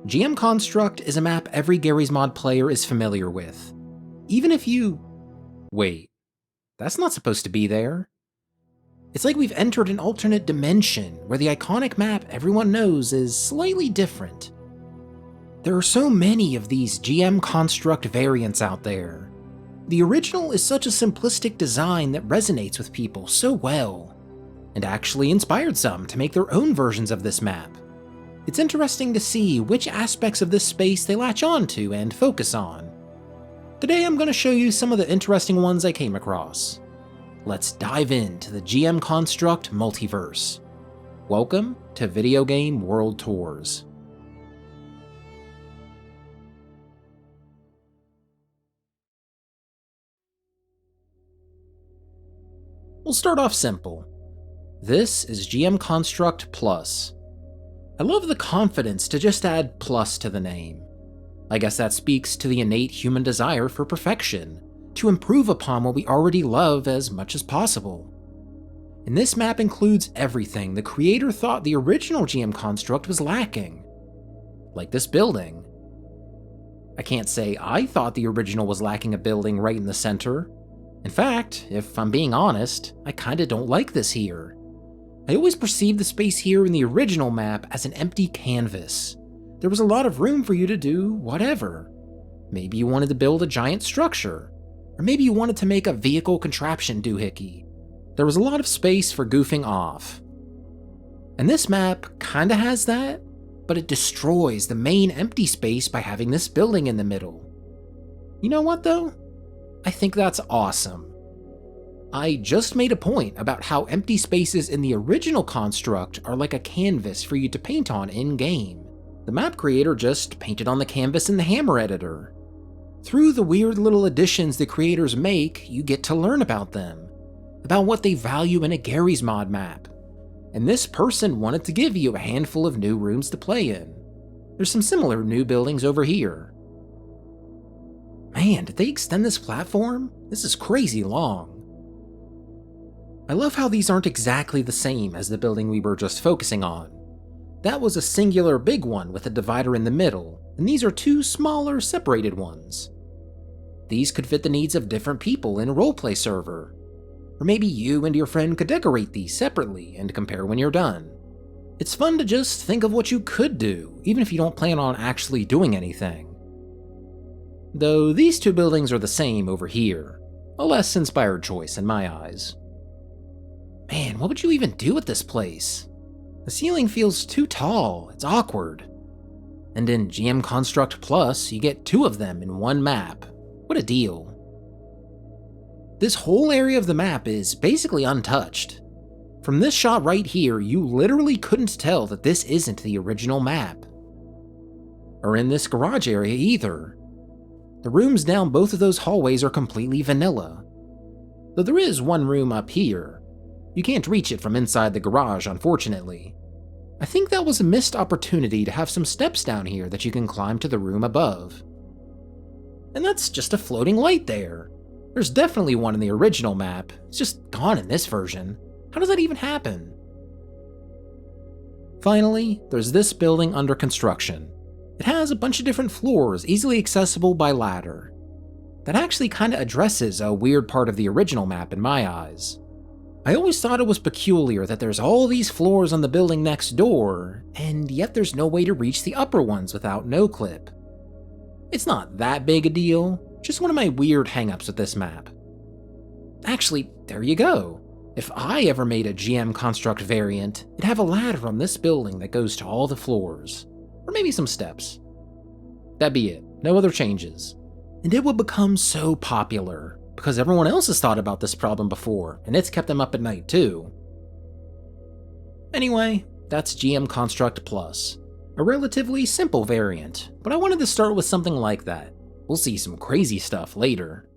GM Construct is a map every Garry's Mod player is familiar with. Even if you... Wait, that's not supposed to be there. It's like we've entered an alternate dimension where the iconic map everyone knows is slightly different. There are so many of these GM Construct variants out there. The original is such a simplistic design that resonates with people so well, and actually inspired some to make their own versions of this map. It's interesting to see which aspects of this space they latch onto and focus on. Today I'm going to show you some of the interesting ones I came across. Let's dive into the GM Construct multiverse. Welcome to Video Game World Tours. We'll start off simple. This is GM Construct Plus. I love the confidence to just add plus to the name. I guess that speaks to the innate human desire for perfection, to improve upon what we already love as much as possible. And this map includes everything the creator thought the original GM Construct was lacking. Like this building. I can't say I thought the original was lacking a building right in the center. In fact, if I'm being honest, I kinda don't like this here. I always perceived the space here in the original map as an empty canvas. There was a lot of room for you to do whatever. Maybe you wanted to build a giant structure, or maybe you wanted to make a vehicle contraption doohickey. There was a lot of space for goofing off. And this map kinda has that, but it destroys the main empty space by having this building in the middle. You know what though? I think that's awesome. I just made a point about how empty spaces in the original construct are like a canvas for you to paint on in-game. The map creator just painted on the canvas in the Hammer editor. Through the weird little additions the creators make, you get to learn about them, about what they value in a Garry's Mod map. And this person wanted to give you a handful of new rooms to play in. There's some similar new buildings over here. Man, did they extend this platform? This is crazy long. I love how these aren't exactly the same as the building we were just focusing on. That was a singular big one with a divider in the middle, and these are two smaller separated ones. These could fit the needs of different people in a roleplay server. Or maybe you and your friend could decorate these separately and compare when you're done. It's fun to just think of what you could do, even if you don't plan on actually doing anything. Though these two buildings are the same over here, a less inspired choice in my eyes. Man, what would you even do with this place? The ceiling feels too tall, it's awkward. And in GM Construct Plus, you get two of them in one map. What a deal. This whole area of the map is basically untouched. From this shot right here, you literally couldn't tell that this isn't the original map. Or in this garage area either. The rooms down both of those hallways are completely vanilla. Though there is one room up here. You can't reach it from inside the garage, unfortunately. I think that was a missed opportunity to have some steps down here that you can climb to the room above. And that's just a floating light there. There's definitely one in the original map, it's just gone in this version. How does that even happen? Finally, there's this building under construction. It has a bunch of different floors easily accessible by ladder. That actually kinda addresses a weird part of the original map in my eyes. I always thought it was peculiar that there's all these floors on the building next door, and yet there's no way to reach the upper ones without noclip. It's not that big a deal, just one of my weird hangups with this map. Actually, there you go. If I ever made a GM Construct variant, it'd have a ladder on this building that goes to all the floors. Or maybe some steps. That'd be it, no other changes. And it would become so popular, because everyone else has thought about this problem before, and it's kept them up at night too. Anyway, that's GM Construct Plus. A relatively simple variant, but I wanted to start with something like that. We'll see some crazy stuff later.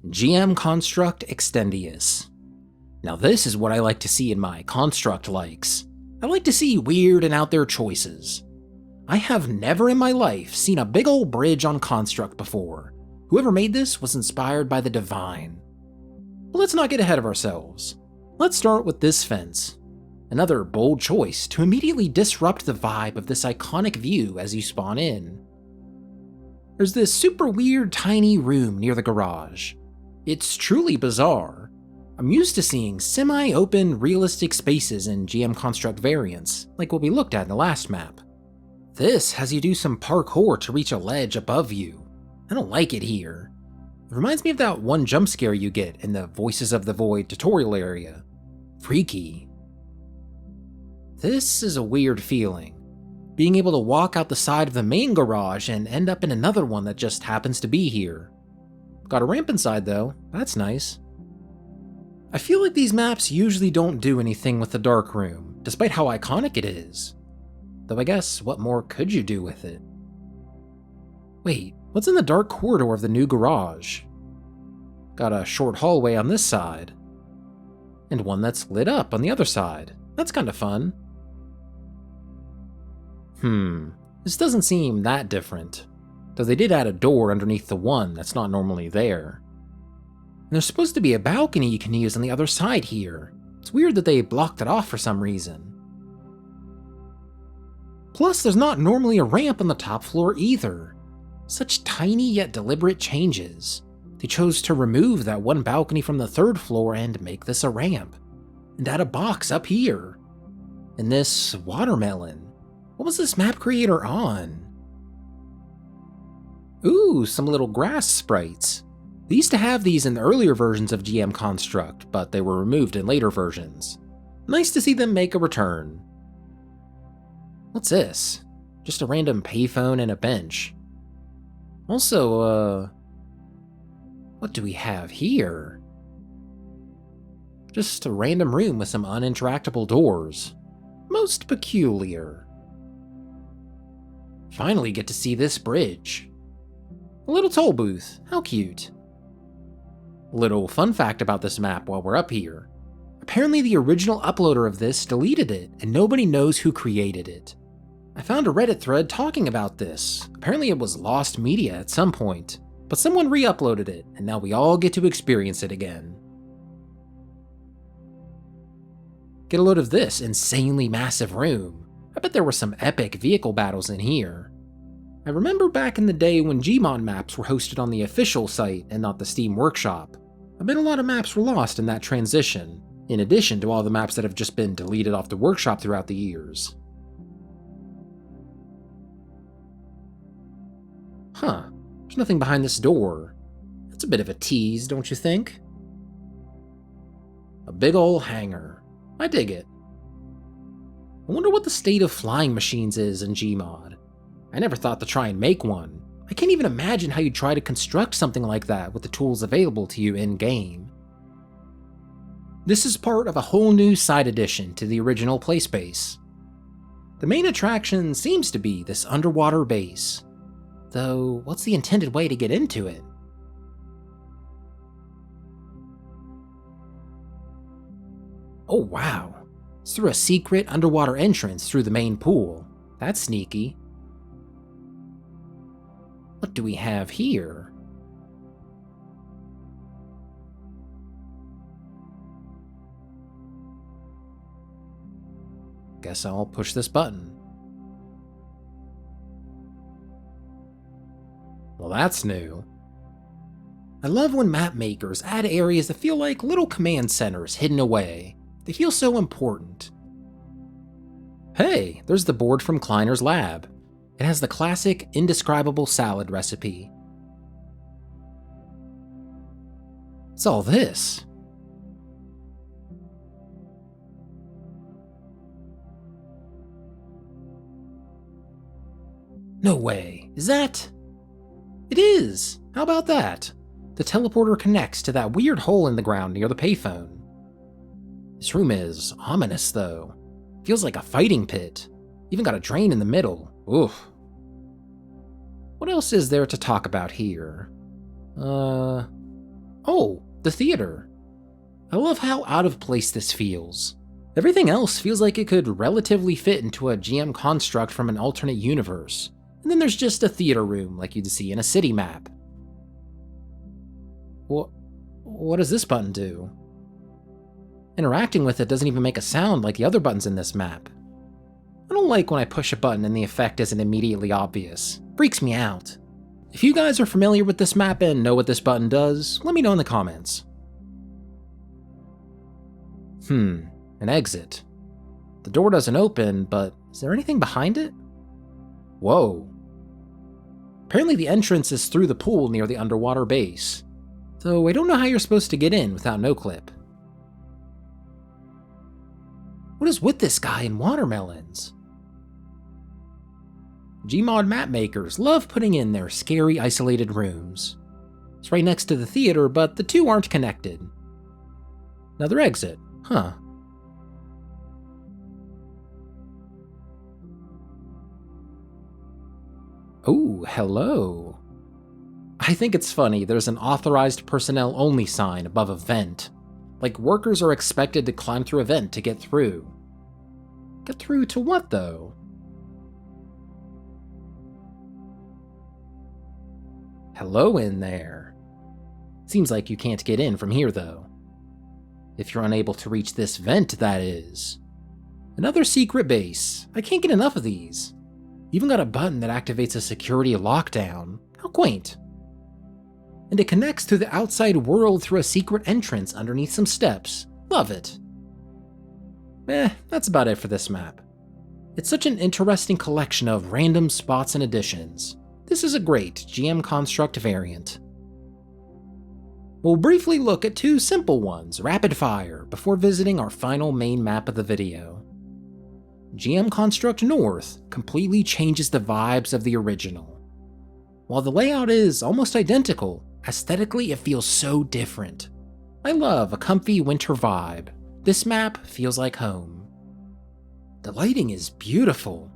GM Construct Extendius. Now this is what I like to see in my Construct likes. I like to see weird and out there choices. I have never in my life seen a big old bridge on Construct before. Whoever made this was inspired by the divine. But let's not get ahead of ourselves. Let's start with this fence. Another bold choice to immediately disrupt the vibe of this iconic view as you spawn in. There's this super weird tiny room near the garage. It's truly bizarre. I'm used to seeing semi-open, realistic spaces in GM Construct variants, like what we looked at in the last map. This has you do some parkour to reach a ledge above you. I don't like it here. It reminds me of that one jump scare you get in the Voices of the Void tutorial area. Freaky. This is a weird feeling. Being able to walk out the side of the main garage and end up in another one that just happens to be here. Got a ramp inside though, that's nice. I feel like these maps usually don't do anything with the dark room, despite how iconic it is. Though I guess, what more could you do with it? Wait, what's in the dark corridor of the new garage? Got a short hallway on this side, and one that's lit up on the other side. That's kinda fun. This doesn't seem that different, though they did add a door underneath the one that's not normally there. And there's supposed to be a balcony you can use on the other side here. It's weird that they blocked it off for some reason. Plus, there's not normally a ramp on the top floor either. Such tiny yet deliberate changes. They chose to remove that one balcony from the third floor and make this a ramp. And add a box up here. And this watermelon. What was this map creator on? Ooh, some little grass sprites. They used to have these in the earlier versions of GM Construct, but they were removed in later versions. Nice to see them make a return. What's this? Just a random payphone and a bench. Also, what do we have here? Just a random room with some uninteractable doors. Most peculiar. Finally get to see this bridge. A little toll booth, how cute. Little fun fact about this map while we're up here. Apparently the original uploader of this deleted it, and nobody knows who created it. I found a Reddit thread talking about this. Apparently it was lost media at some point, but someone re-uploaded it, and now we all get to experience it again. Get a load of this insanely massive room. I bet there were some epic vehicle battles in here. I remember back in the day when Gmod maps were hosted on the official site and not the Steam Workshop. I bet a lot of maps were lost in that transition, in addition to all the maps that have just been deleted off the Workshop throughout the years. Huh, there's nothing behind this door. That's a bit of a tease, don't you think? A big ol' hangar. I dig it. I wonder what the state of flying machines is in Gmod. I never thought to try and make one. I can't even imagine how you'd try to construct something like that with the tools available to you in-game. This is part of a whole new side addition to the original playspace. The main attraction seems to be this underwater base. Though, what's the intended way to get into it? Oh wow, it's through a secret underwater entrance through the main pool. That's sneaky. What do we have here? Guess I'll push this button. Well, that's new. I love when map makers add areas that feel like little command centers hidden away. They feel so important. Hey, there's the board from Kleiner's lab. It has the classic indescribable salad recipe. What's all this? No way, is that? It is! How about that? The teleporter connects to that weird hole in the ground near the payphone. This room is ominous though. Feels like a fighting pit. Even got a drain in the middle. Oof. What else is there to talk about here? Oh, the theater. I love how out of place this feels. Everything else feels like it could relatively fit into a GM construct from an alternate universe. And then there's just a theater room like you'd see in a city map. What does this button do? Interacting with it doesn't even make a sound like the other buttons in this map. I don't like when I push a button and the effect isn't immediately obvious. Freaks me out. If you guys are familiar with this map and know what this button does, let me know in the comments. An exit. The door doesn't open, but is there anything behind it? Whoa. Apparently the entrance is through the pool near the underwater base, though I don't know how you're supposed to get in without noclip. What is with this guy and watermelons? Gmod map makers love putting in their scary isolated rooms. It's right next to the theater, but the two aren't connected. Another exit, huh? Oh, hello. I think it's funny there's an authorized personnel only sign above a vent. Like workers are expected to climb through a vent to get through. Get through to what, though? Hello in there. Seems like you can't get in from here, though. If you're unable to reach this vent, that is. Another secret base. I can't get enough of these. Even got a button that activates a security lockdown. How quaint. And it connects to the outside world through a secret entrance underneath some steps. Love it. That's about it for this map. It's such an interesting collection of random spots and additions. This is a great GM Construct variant. We'll briefly look at two simple ones, rapid fire, before visiting our final main map of the video. GM Construct North completely changes the vibes of the original. While the layout is almost identical, aesthetically it feels so different. I love a comfy winter vibe. This map feels like home. The lighting is beautiful,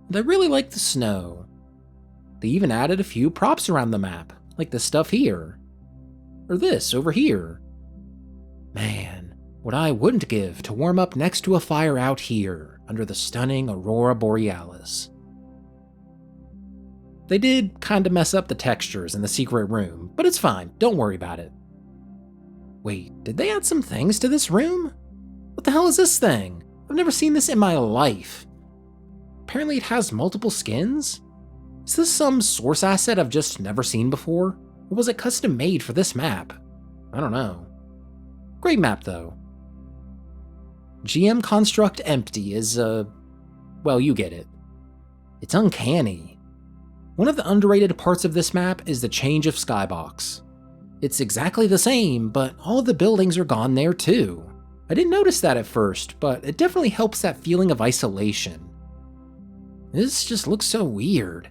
and I really like the snow. They even added a few props around the map, like this stuff here. Or this over here. Man, what I wouldn't give to warm up next to a fire out here under the stunning Aurora Borealis. They did kinda mess up the textures in the secret room, but it's fine, don't worry about it. Wait, did they add some things to this room? What the hell is this thing? I've never seen this in my life. Apparently it has multiple skins? Is this some source asset I've just never seen before? Or was it custom made for this map? I don't know. Great map though. GM Construct Empty is, well, you get it. It's uncanny. One of the underrated parts of this map is the change of skybox. It's exactly the same, but all the buildings are gone there too. I didn't notice that at first, but it definitely helps that feeling of isolation. This just looks so weird.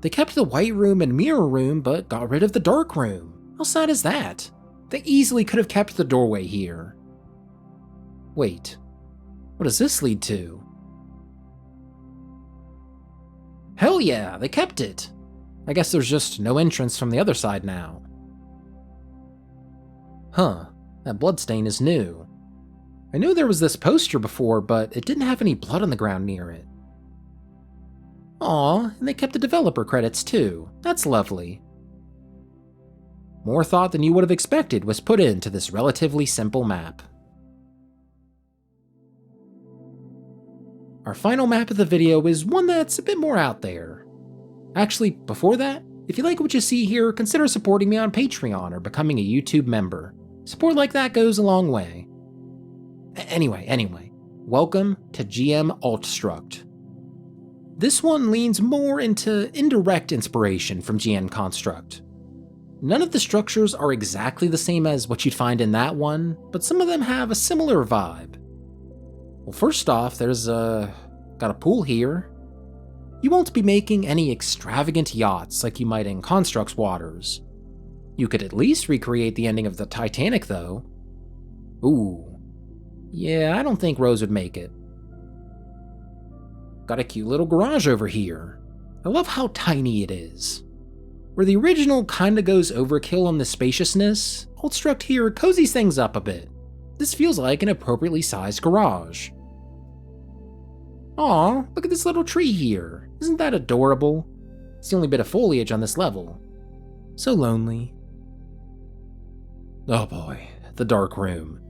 They kept the white room and mirror room, but got rid of the dark room. How sad is that? They easily could have kept the doorway here. Wait, what does this lead to? Hell yeah, they kept it! I guess there's just no entrance from the other side now. Huh, that bloodstain is new. I knew there was this poster before, but it didn't have any blood on the ground near it. Aw, and they kept the developer credits too. That's lovely. More thought than you would have expected was put into this relatively simple map. Our final map of the video is one that's a bit more out there. Actually, before that, if you like what you see here, consider supporting me on Patreon or becoming a YouTube member. Support like that goes a long way. Anyway, welcome to GM Altstruct. This one leans more into indirect inspiration from GM Construct. None of the structures are exactly the same as what you'd find in that one, but some of them have a similar vibe. Well, first off, there's got a pool here. You won't be making any extravagant yachts like you might in Construct's waters. You could at least recreate the ending of the Titanic, though. Ooh. Yeah, I don't think Rose would make it. Got a cute little garage over here. I love how tiny it is. Where the original kinda goes overkill on the spaciousness, Altstruct here cozies things up a bit. This feels like an appropriately sized garage. Aw, look at this little tree here. Isn't that adorable? It's the only bit of foliage on this level. So lonely. Oh boy, the dark room.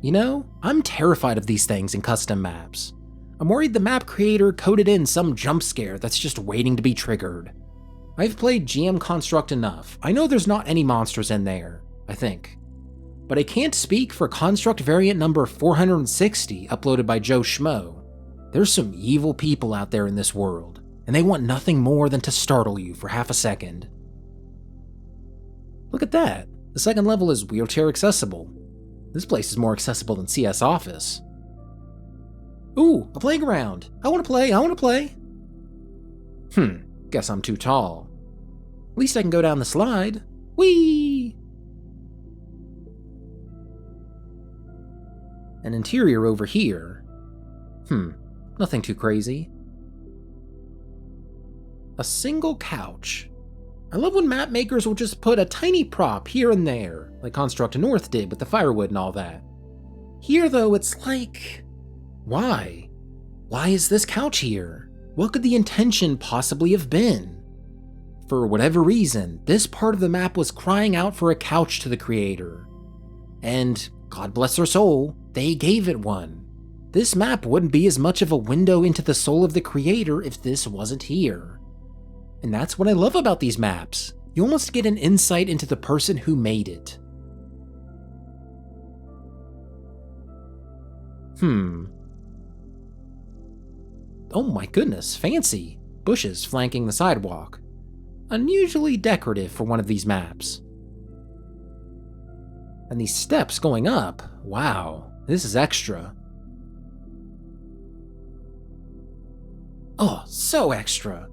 You know, I'm terrified of these things in custom maps. I'm worried the map creator coded in some jump scare that's just waiting to be triggered. I've played GM Construct enough. I know there's not any monsters in there, I think. But I can't speak for Construct variant number 460 uploaded by Joe Schmo. There's some evil people out there in this world, and they want nothing more than to startle you for half a second. Look at that. The second level is wheelchair accessible. This place is more accessible than CS Office. Ooh, a playground. I wanna play. Guess I'm too tall. At least I can go down the slide. Whee! An interior over here. Nothing too crazy. A single couch. I love when map makers will just put a tiny prop here and there, like Construct North did with the firewood and all that. Here though, it's like, why? Why is this couch here? What could the intention possibly have been? For whatever reason, this part of the map was crying out for a couch to the creator. And, God bless their soul, they gave it one. This map wouldn't be as much of a window into the soul of the creator if this wasn't here. And that's what I love about these maps. You almost get an insight into the person who made it. Oh my goodness, fancy. Bushes flanking the sidewalk. Unusually decorative for one of these maps. And these steps going up, wow, this is extra. Oh, so extra.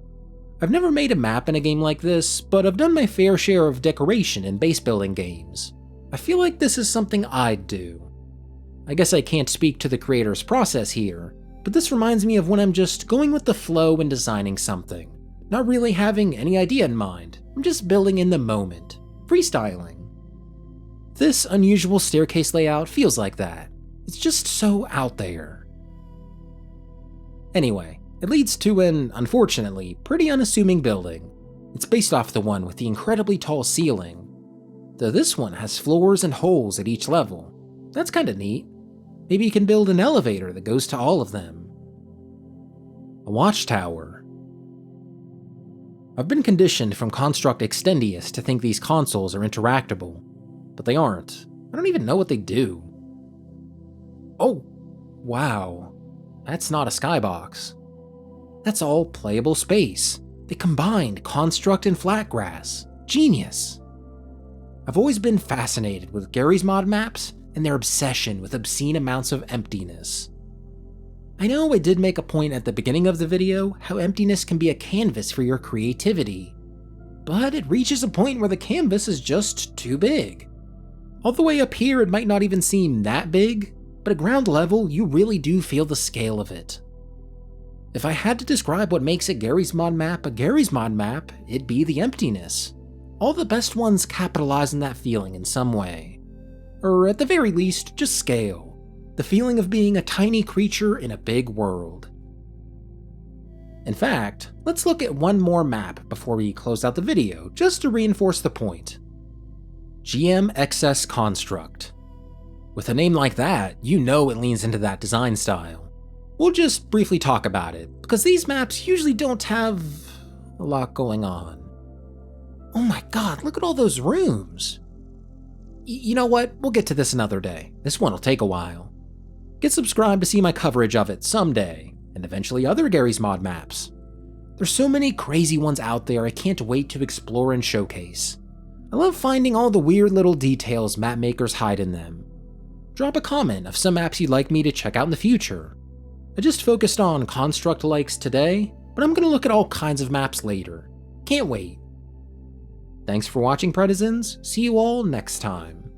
I've never made a map in a game like this, but I've done my fair share of decoration in base building games. I feel like this is something I'd do. I guess I can't speak to the creator's process here, but this reminds me of when I'm just going with the flow and designing something, not really having any idea in mind. I'm just building in the moment, freestyling. This unusual staircase layout feels like that. It's just so out there. Anyway, it leads to an, unfortunately, pretty unassuming building. It's based off the one with the incredibly tall ceiling, though this one has floors and holes at each level. That's kinda neat. Maybe you can build an elevator that goes to all of them. A watchtower. I've been conditioned from Construct Extendius to think these consoles are interactable, but they aren't. I don't even know what they do. Oh, wow. That's not a skybox. That's all playable space. They combined Construct and Flatgrass. Genius. I've always been fascinated with Garry's Mod maps and their obsession with obscene amounts of emptiness. I know I did make a point at the beginning of the video how emptiness can be a canvas for your creativity, but it reaches a point where the canvas is just too big. All the way up here it might not even seem that big, but at ground level you really do feel the scale of it. If I had to describe what makes a Garry's Mod map a Garry's Mod map, it'd be the emptiness. All the best ones capitalize on that feeling in some way. Or at the very least, just scale. The feeling of being a tiny creature in a big world. In fact, let's look at one more map before we close out the video, just to reinforce the point. GM XS Construct. With a name like that, you know it leans into that design style. We'll just briefly talk about it, because these maps usually don't have a lot going on. Oh my god, look at all those rooms! You know what, we'll get to this another day. This one will take a while. Get subscribed to see my coverage of it someday, and eventually other Garry's Mod maps. There's so many crazy ones out there I can't wait to explore and showcase. I love finding all the weird little details map makers hide in them. Drop a comment of some maps you'd like me to check out in the future. I just focused on Construct likes today, but I'm gonna look at all kinds of maps later. Can't wait. Thanks for watching, Pretizens. See you all next time.